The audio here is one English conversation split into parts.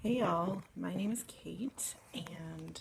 Hey y'all, my name is Kate and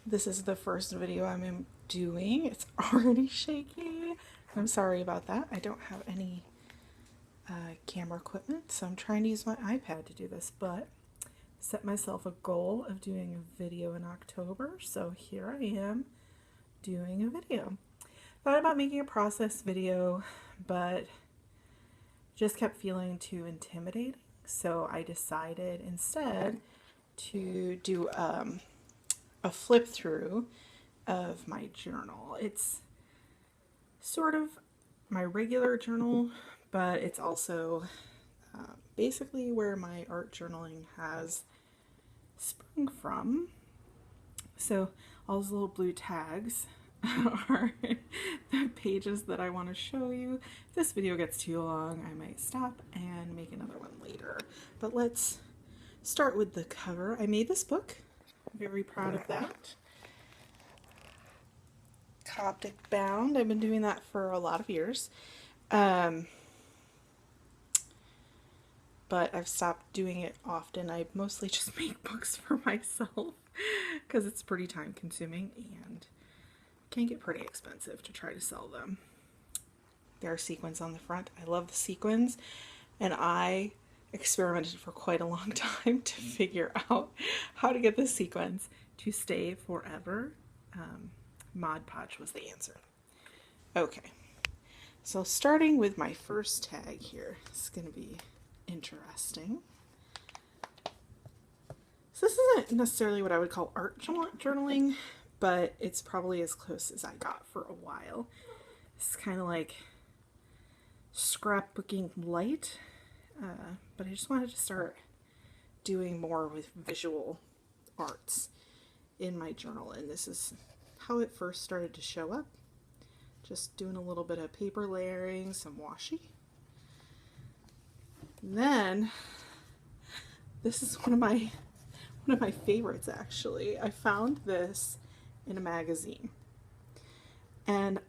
this is the first video I'm doing. It's already shaky. I'm sorry about that. I don't have any camera equipment, so I'm trying to use my iPad to do this, but set myself a goal of doing a video in October, so here I am doing a video. Thought about making a process video, but just kept feeling too intimidating. So I decided instead to do a flip through of my journal. It's sort of my regular journal, but it's also basically where my art journaling has sprung from. So all those little blue tags are the pages that I want to show you. If this video gets too long, I might stop and make another one later. But let's start with the cover. I made this book. I'm very proud of that. Coptic bound. I've been doing that for a lot of years. But I've stopped doing it often. I mostly just make books for myself because it's pretty time consuming and can get pretty expensive to try to sell them. There are sequins on the front. I love the sequins, and I experimented for quite a long time to figure out how to get the sequins to stay forever. Mod Podge was the answer. Okay, so starting with my first tag here, it's going to be interesting. So this isn't necessarily what I would call art journaling, but it's probably as close as I got for a while. It's kind of like scrapbooking light, but I just wanted to start doing more with visual arts in my journal, and this is how it first started to show up. Just doing a little bit of paper layering, some washi. And then this is one of my favorites actually. I found this in a magazine, and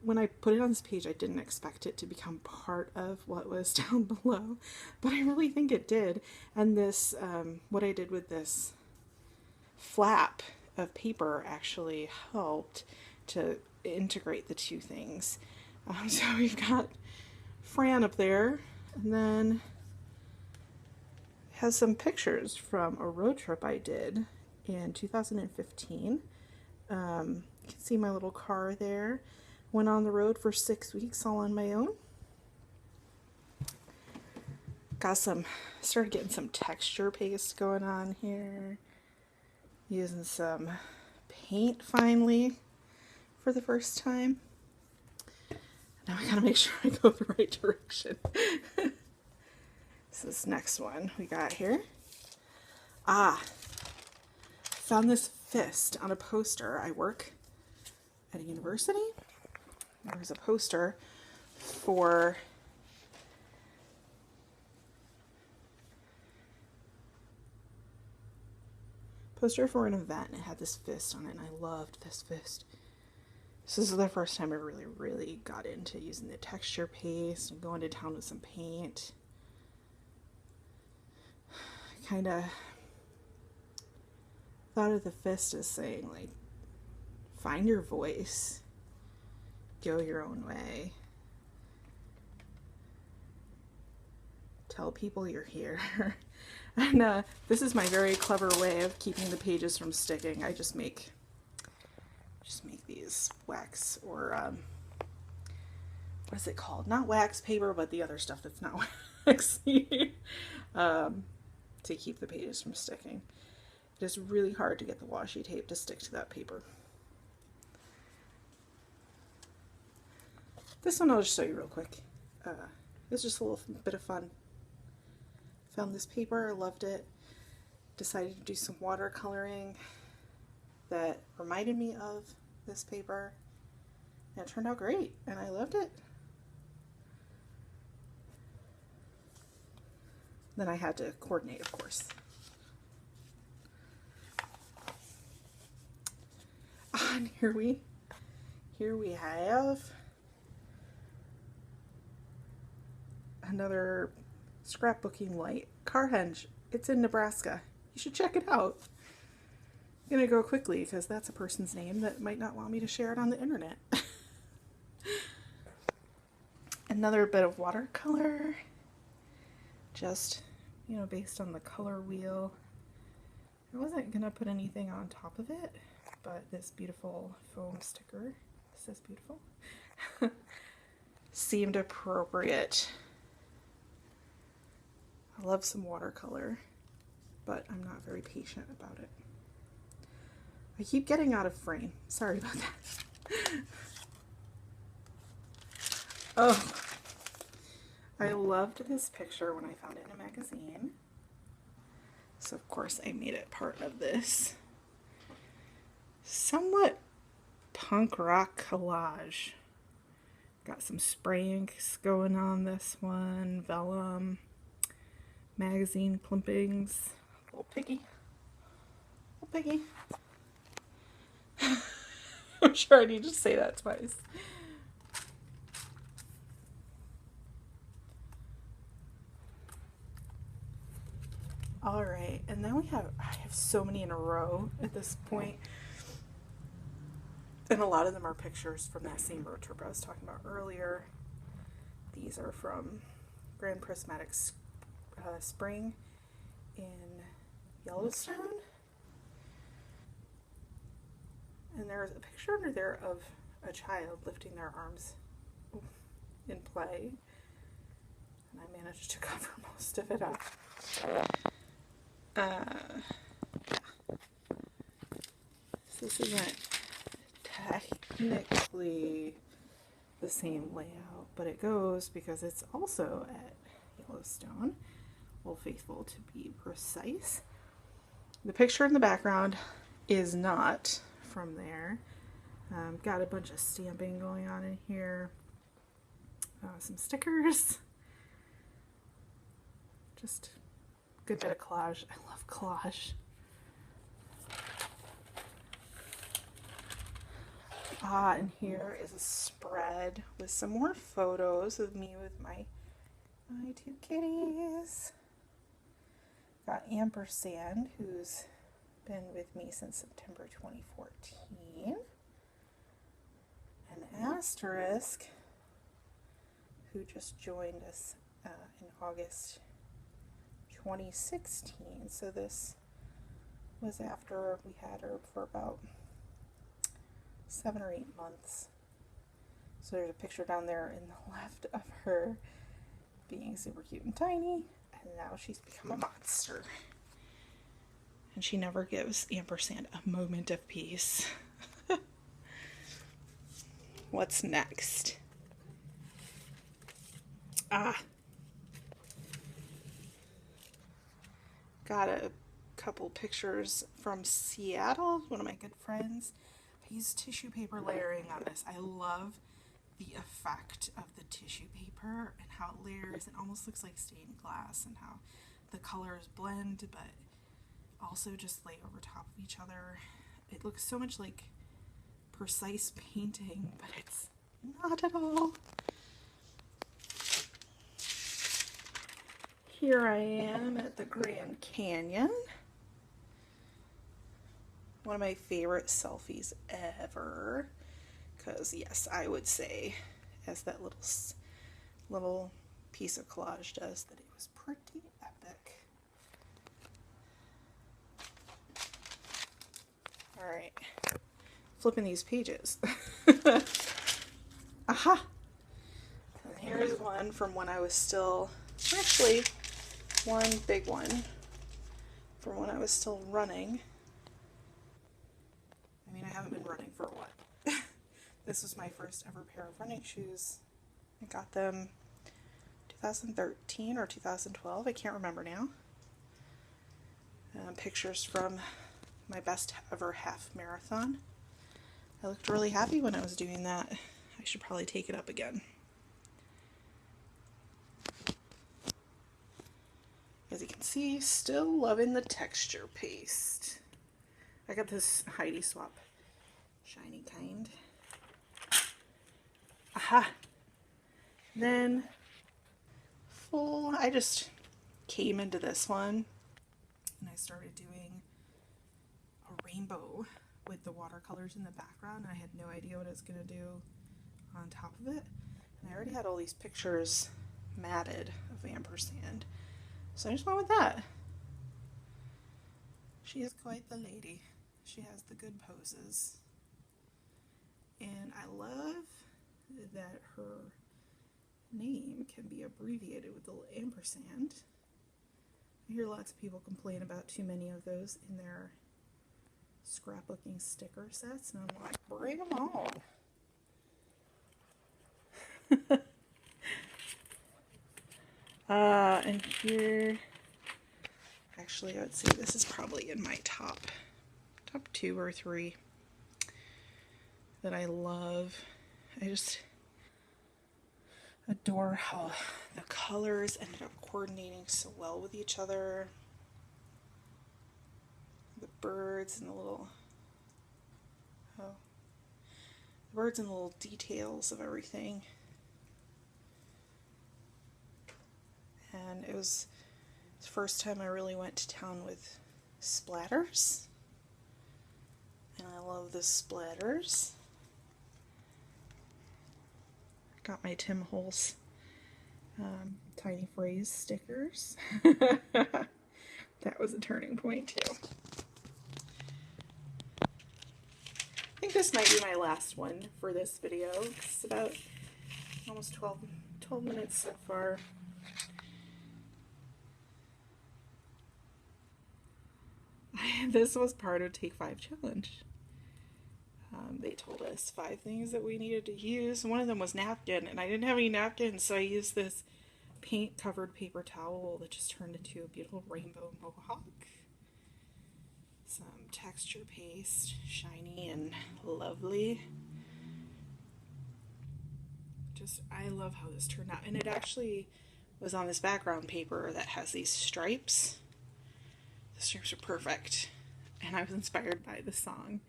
when I put it on this page, I didn't expect it to become part of what was down below, but I really think it did. And this what I did with this flap of paper actually helped to integrate the two things. So we've got Fran up there, and then has some pictures from a road trip I did in 2015. You can see my little car there. Went on the road for 6 weeks all on my own. Started getting some texture paste going on here. Using some paint finally for the first time. Now I gotta make sure I go the right direction. This next one we got here. Found this fist on a poster. I work at a university. There was a poster for an event, and it had this fist on it, and I loved this fist. This is the first time I really got into using the texture paste and going to town with some paint. Kind of thought of the fist as saying, like, find your voice, go your own way, tell people you're here. And this is my very clever way of keeping the pages from sticking. I just make these wax, or what is it called? Not wax paper, but the other stuff that's not waxy, to keep the pages from sticking. It is really hard to get the washi tape to stick to that paper. This one I'll just show you real quick. It's just a little bit of fun. Found this paper, loved it, decided to do some watercoloring that reminded me of this paper, and it turned out great, and I loved it. Then I had to coordinate, of course. And here we have another scrapbooking light, car It's in Nebraska. You should check it out. I'm gonna go quickly because that's a person's name that might not want me to share it on the internet. Another bit of watercolor, just, you know, based on the color wheel. I wasn't gonna put anything on top of it, but this beautiful foam sticker, this is beautiful, seemed appropriate. I love some watercolor, but I'm not very patient about it. I keep getting out of frame. Sorry about that. Oh, I loved this picture when I found it in a magazine. So of course I made it part of this somewhat punk rock collage. Got some spray inks going on this one, vellum, magazine clippings, little piggy, little piggy. I'm sure I need to say that twice. All right, and then I have so many in a row at this point. And a lot of them are pictures from that same road trip I was talking about earlier. These are from Grand Prismatic Spring in Yellowstone. And there's a picture under there of a child lifting their arms in play. And I managed to cover most of it up. So this isn't technically the same layout, but it goes because it's also at Yellowstone. Old Faithful, to be precise. The picture in the background is not from there. Got a bunch of stamping going on in here. Some stickers. Just good bit of collage. I love collage. And here is a spread with some more photos of me with my two kitties. Got Ampersand, who's been with me since September 2014. And Asterisk, who just joined us in August 2016. So this was after we had her for about 7 or 8 months. So there's a picture down there in the left of her being super cute and tiny, and now she's become a monster. And she never gives Ampersand a moment of peace. What's next? Got a couple pictures from Seattle, one of my good friends. I used tissue paper layering on this. I love the effect of the tissue paper and how it layers. It almost looks like stained glass, and how the colors blend but also just lay over top of each other. It looks so much like precise painting, but it's not at all. Here I am at the Grand Canyon. One of my favorite selfies ever. Because yes, I would say, as that little piece of collage does, that it was pretty epic. All right, flipping these pages. Aha! And here's one from when I was still, actually, one big one from when I was still running. I mean, I haven't been running for what? This was my first ever pair of running shoes. I got them 2013 or 2012, I can't remember now. Pictures from my best ever half marathon. I looked really happy when I was doing that. I should probably take it up again. As you can see, still loving the texture paste. I got this Heidi Swap shiny kind. Aha! Then I just came into this one and I started doing a rainbow with the watercolors in the background. I had no idea what I was going to do on top of it. And I already had all these pictures matted of ampersand. So I just went with that. She is quite the lady. She has the good poses. And I love that her name can be abbreviated with the little ampersand. I hear lots of people complain about too many of those in their scrapbooking sticker sets, and I'm like, bring them on. And here, actually, I would say this is probably in my top 2 or 3 that I love. I just adore how the colors ended up coordinating so well with each other. The birds and the little, the birds and the little details of everything. And it was the first time I really went to town with splatters. And I love the splatters. Got my Tim Holtz tiny phrase stickers. That was a turning point too. I think this might be my last one for this video. It's about almost 12 minutes so far. This was part of Take 5 challenge. They told us 5 things that we needed to use. One of them was napkin, and I didn't have any napkins, so I used this paint-covered paper towel that just turned into a beautiful rainbow mohawk. Some texture paste, shiny and lovely. Just, I love how this turned out. And it actually was on this background paper that has these stripes. The stripes are perfect. And I was inspired by the song,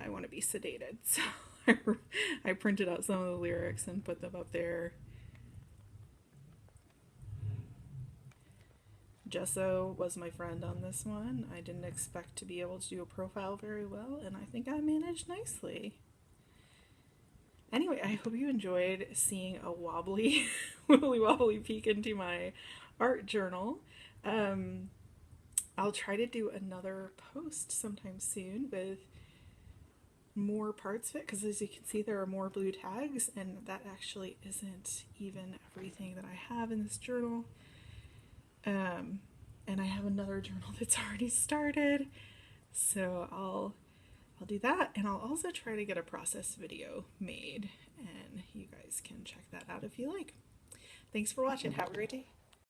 I Want to Be Sedated. So I printed out some of the lyrics and put them up there. Gesso was my friend on this one. I didn't expect to be able to do a profile very well, and I think I managed nicely. Anyway, I hope you enjoyed seeing a wobbly, wobbly peek into my art journal. I'll try to do another post sometime soon with more parts of it, because as you can see there are more blue tags, and that actually isn't even everything that I have in this journal. And I have another journal that's already started, so I'll do that, and I'll also try to get a process video made, and you guys can check that out if you like. Thanks for watching. Have a great day.